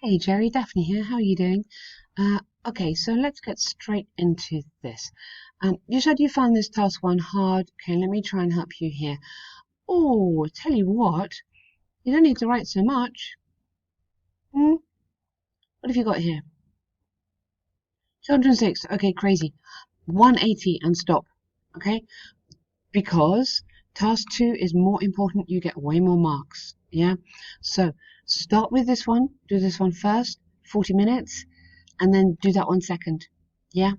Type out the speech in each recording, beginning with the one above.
Hey Jerry, Daphne here. How are you doing? Okay, so let's get straight into this. You said you found this task one hard. Okay, let me try and help you here. Oh, tell you what, you don't need to write so much. What have you got here? 206. Okay, crazy. 180 and stop. Okay, because task two is more important. You get way more marks. Yeah, so start with this one. Do this one first. 40 minutes. And then do that one second. Yeah,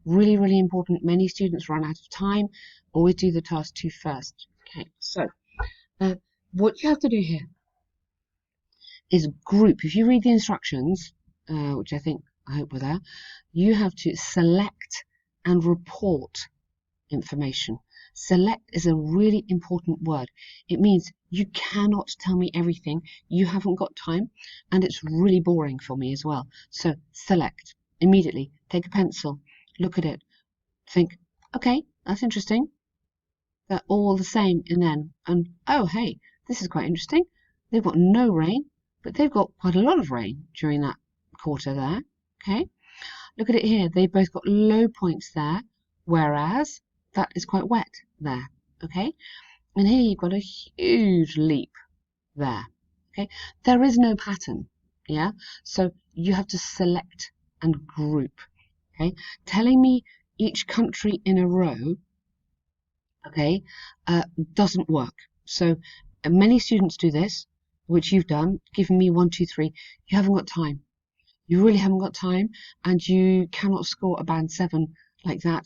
really, really important. Many students run out of time. Always do the task two first. Okay, so what you have to do here is group. If you read the instructions, which I hope were there, you have to select and report information. Select is a really important word. It means you cannot tell me everything. You haven't got time, and it's really boring for me as well. So select immediately. Take a pencil, look at it, think, okay, that's interesting. They're all the same, and oh, hey, this is quite interesting. They've got no rain, but they've got quite a lot of rain during that quarter there. Okay, look at it here. They've both got low points there, whereas that is quite wet there. Okay, and here you've got a huge leap there. Okay, there is no pattern. Yeah, so you have to select and group. Okay, telling me each country in a row, okay, doesn't work. So many students do this, which you've done, giving me 1, 2, 3. You haven't got time. You really haven't got time, and you cannot score a band 7 like that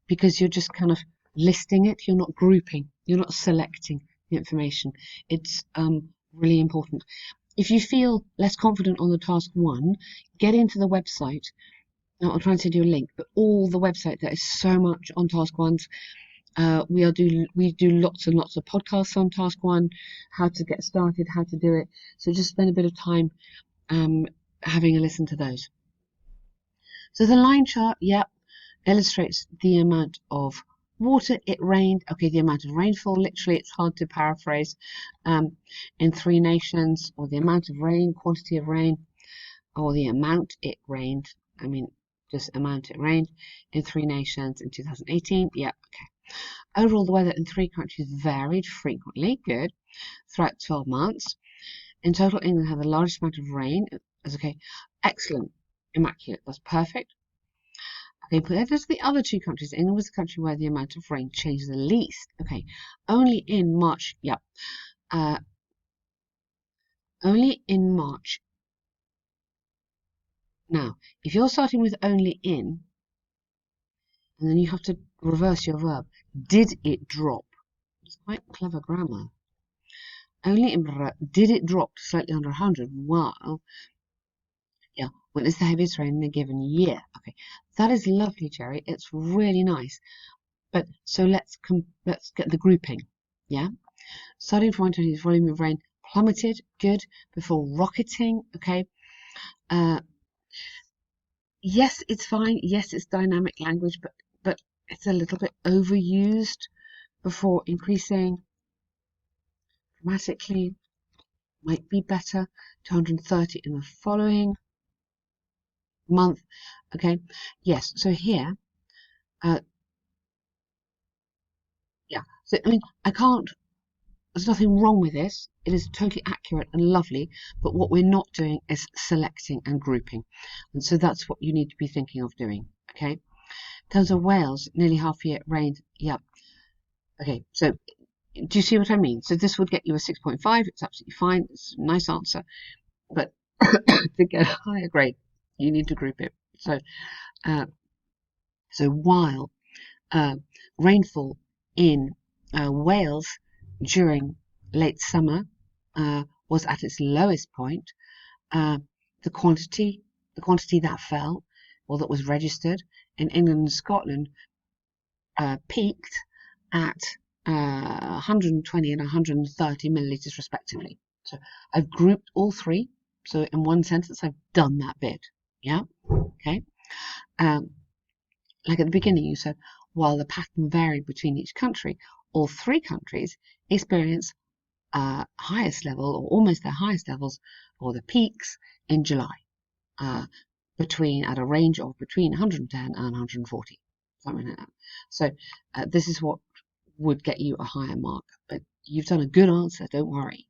because you're just kind of listing it. You're not grouping. You're not selecting the information. It's really important. If you feel less confident on the task one, get into the website. Now, I'll try and send you a link, but all the website, there is so much on task ones. We do lots and lots of podcasts on task one, how to get started, how to do it. So just spend a bit of time having a listen to those. So the line chart, yep, illustrates the amount of water it rained. Okay, the amount of rainfall, literally, it's hard to paraphrase, in 3 nations, or the amount of rain, quantity of rain, or the amount it rained. I mean, just amount it rained in 3 nations in 2018. Yep, okay. Overall, the weather in 3 countries varied frequently, good, throughout 12 months. In total, England had the largest amount of rain. That's okay. Excellent. Immaculate. That's perfect. Okay, but there's the other 2 countries. England was the country where the amount of rain changed the least. Okay, only in March. Yep. Only in March. Now, if you're starting with only in, and then you have to reverse your verb, did it drop? It's quite clever grammar. Only in did it drop to slightly under 100? Wow. Yeah, when it's the heaviest rain in a given year. Okay, that is lovely, Jerry. It's really nice. But so let's get the grouping. Yeah, starting from 120, volume of rain plummeted, good, before rocketing. Okay. Yes, it's fine. Yes, it's dynamic language, but it's a little bit overused before increasing dramatically. Might be better. 230 in the following month. Okay, yes, so here, yeah, so I mean, there's nothing wrong with this. It is totally accurate and lovely, but what we're not doing is selecting and grouping. And so that's what you need to be thinking of doing, okay? In terms of Wales, nearly half a year it rained, yeah. Okay, so do you see what I mean? So this would get you a 6.5, it's absolutely fine, it's a nice answer, but to get a higher grade, you need to group it. So, while rainfall in Wales during late summer was at its lowest point, the quantity that fell, or that was registered in England and Scotland, peaked at 120 and 130 millilitres respectively. So I've grouped all 3. So in one sentence, I've done that bit. Yeah. Okay. Like at the beginning, you said, while the pattern varied between each country, all 3 countries experienced highest level, or almost their highest levels, or the peaks, in July. at a range of between 110 and 140, something like that. So this is what would get you a higher mark, but you've done a good answer, don't worry.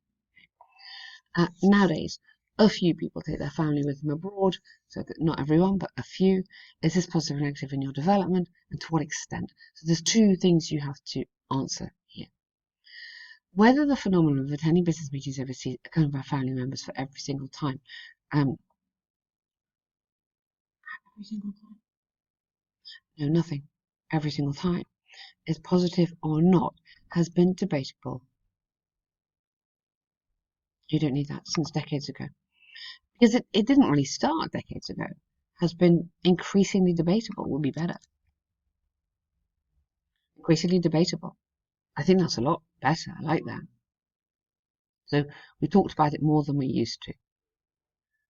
Nowadays, a few people take their family with them abroad, so that not everyone, but a few. Is this positive or negative in your development, and to what extent? So there's two things you have to answer here. Whether the phenomenon of attending business meetings overseas accompanied by family members for every single time, every single time? No, nothing. Every single time is positive or not has been debatable. You don't need that since decades ago. Because it didn't really start decades ago. Has been increasingly debatable would be better. Increasingly debatable. I think that's a lot better. I like that. So we talked about it more than we used to.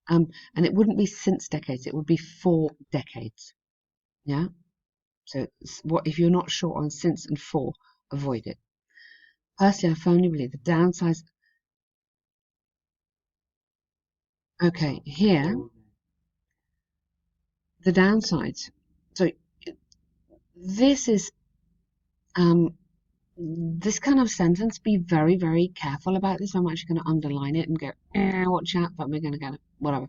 And it wouldn't be since decades, it would be for decades. Yeah? So what if you're not sure on since and for, avoid it. Personally, I firmly believe the downsides. Okay, here, the downsides. So this is this kind of sentence, be very, very careful about this. I'm actually going to underline it and go, watch out, but we're going to get it, whatever.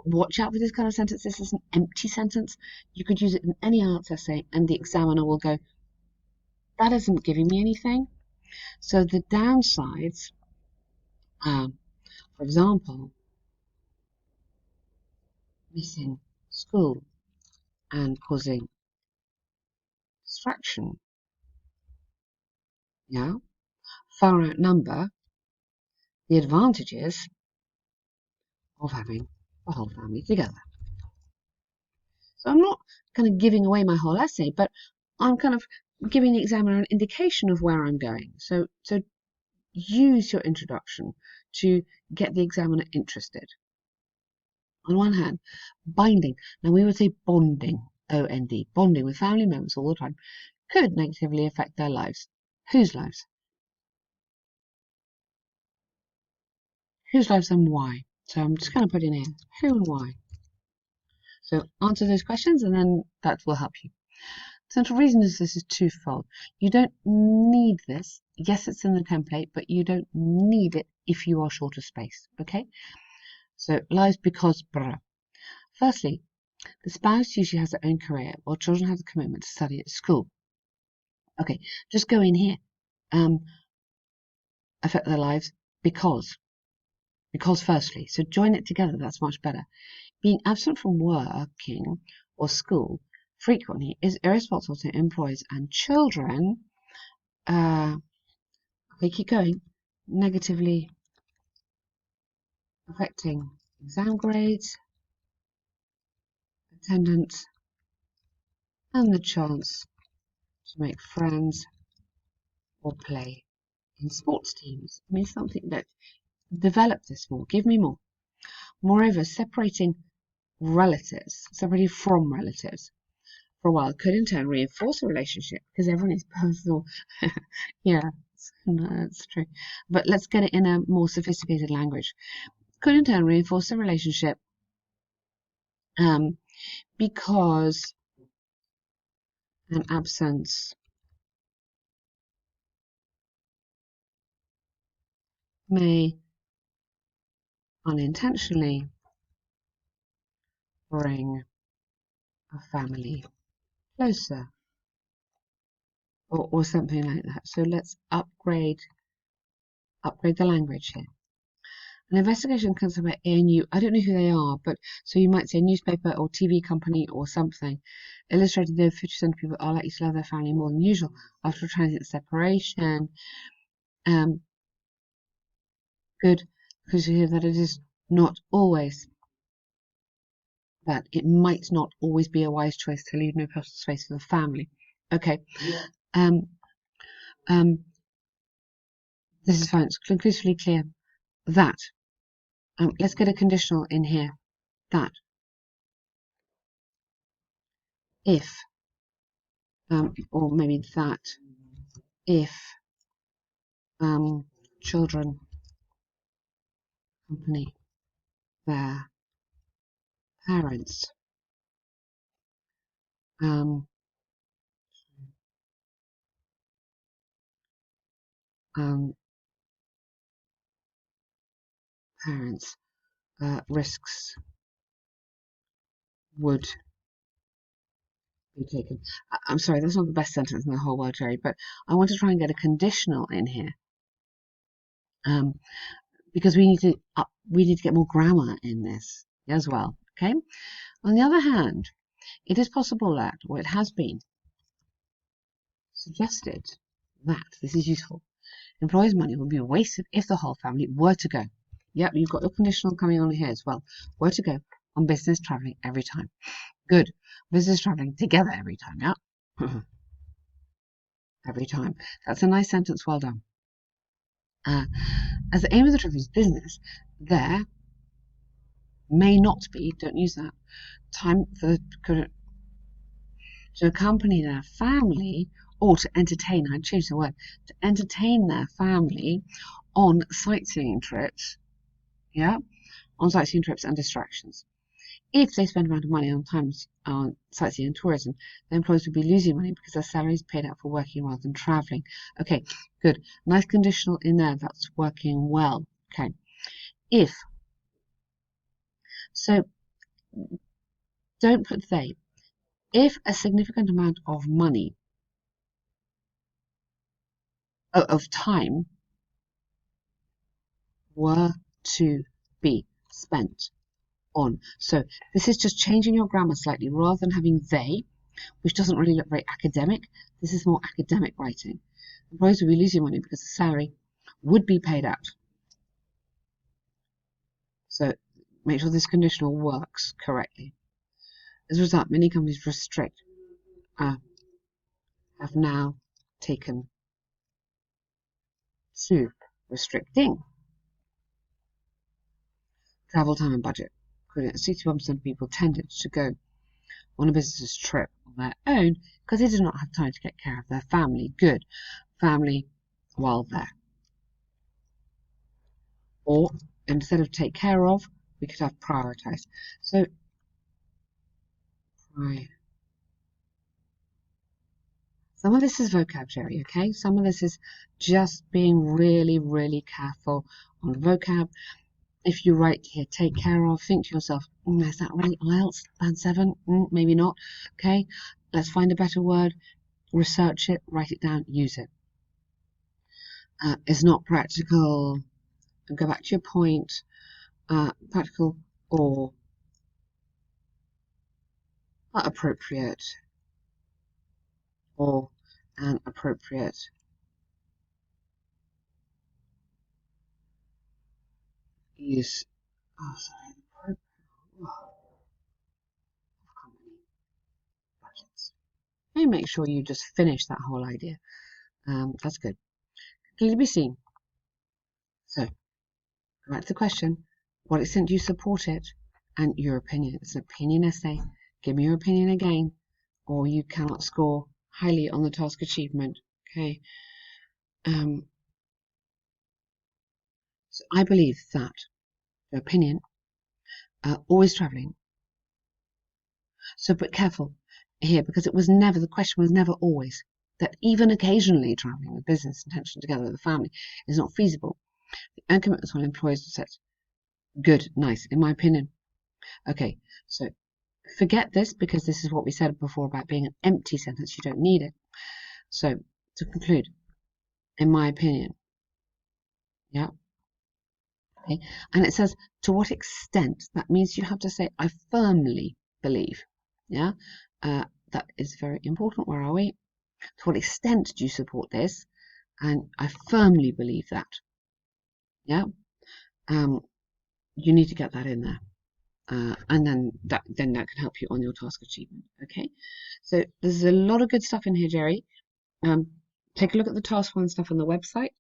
Watch out for this kind of sentence. This is an empty sentence. You could use it in any IELTS essay, and the examiner will go, that isn't giving me anything. So the downsides, for example, missing school and causing distraction, yeah, far outnumber the advantages of having the whole family together. So I'm not kind of giving away my whole essay, but I'm kind of giving the examiner an indication of where I'm going. So use your introduction to get the examiner interested. On one hand, binding. Now we would say bonding, O-N-D, bonding with family members all the time could negatively affect their lives. Whose lives? Whose lives and why? So I'm just going to put in here, who and why. So answer those questions and then that will help you. Central reason is this is twofold. You don't need this. Yes, it's in the template, but you don't need it if you are short of space. Okay? So lives because blah. Firstly, the spouse usually has their own career while children have the commitment to study at school. Okay, just go in here. Affect their lives because. Because firstly. So join it together, that's much better. Being absent from working or school frequently is irresponsible to employees and children. Okay, keep going. Negatively affecting exam grades, attendance, and the chance to make friends or play in sports teams. I mean, something that develop this more, give me more. Moreover, separating from relatives for a while could in turn reinforce a relationship because everyone is personal. Yeah, no, that's true. But let's get it in a more sophisticated language. Could in turn reinforce a relationship because an absence may unintentionally bring a family closer or something like that. So let's upgrade the language here. An investigation conducted by ANU, I don't know who they are, but so you might say a newspaper or TV company or something, illustrated that 50% of people are likely to love their family more than usual after a transient separation. Good, because you hear that it is not always, that it might not always be a wise choice to leave no personal space for the family. Okay. This is fine. It's conclusively clear that let's get a conditional in here. That if or maybe that if children accompany their parents, um, um, parents, risks would be taken. I'm sorry, that's not the best sentence in the whole world, Jerry, but I want to try and get a conditional in here, because we need to get more grammar in this as well. Okay. On the other hand, it is possible that, or it has been suggested that this is useful. Employees' money would be wasted if the whole family were to go. Yep, you've got your conditional coming on here as well. Were to go on business traveling every time. Good. Business traveling together every time. Yeah. Every time. That's a nice sentence. Well done. As the aim of the trip is business, there may not be, don't use that, time for to accompany their family or to entertain, I'd change the word, to entertain their family on sightseeing trips, yeah, on sightseeing trips and distractions. If they spend amount of money on sightseeing and tourism, the employees would be losing money because their salary is paid out for working rather than travelling. Okay, good. Nice conditional in there. That's working well. Okay. If. So don't put they. If a significant amount of money, of time, were to be spent on. So this is just changing your grammar slightly rather than having they, which doesn't really look very academic. This is more academic writing. Employees will be losing money because the salary would be paid out. So make sure this conditional works correctly. As a result, many companies have now taken to restricting travel time and budget. 61% of people tended to go on a business trip on their own because they did not have time to take care of their family. Good. Family while there. Or instead of take care of, we could have prioritize. So, some of this is vocabulary, okay? Some of this is just being really, really careful on vocab. If you write here, take care of, think to yourself, is that really IELTS? Band 7? Maybe not. Okay, let's find a better word, research it, write it down, use it. It's not practical. And go back to your point. Practical or appropriate or an appropriate use of company budgets. And make sure you just finish that whole idea. That's good. Clearly be seen. So, back to the question, what extent do you support it? And your opinion. It's an opinion essay. Give me your opinion again, or you cannot score highly on the task achievement. Okay. So I believe that the opinion, always travelling. So, but careful here, because the question was never always, that even occasionally travelling with business intention together with the family is not feasible. The commitments on employees set. Good, nice, in my opinion. Okay, so forget this because this is what we said before about being an empty sentence. You don't need it. So to conclude, in my opinion, yeah, okay, and it says to what extent. That means you have to say I firmly believe. Yeah, that is very important. Where are we? To what extent do you support this? And I firmly believe that. Yeah, you need to get that in there. And then that can help you on your task achievement. Okay, so there's a lot of good stuff in here, Jerry. Take a look at the task one stuff on the website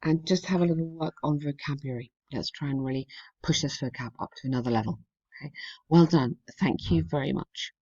and just have a little work on vocabulary. Let's try and really push this vocab up to another level. Okay, well done. Thank you very much.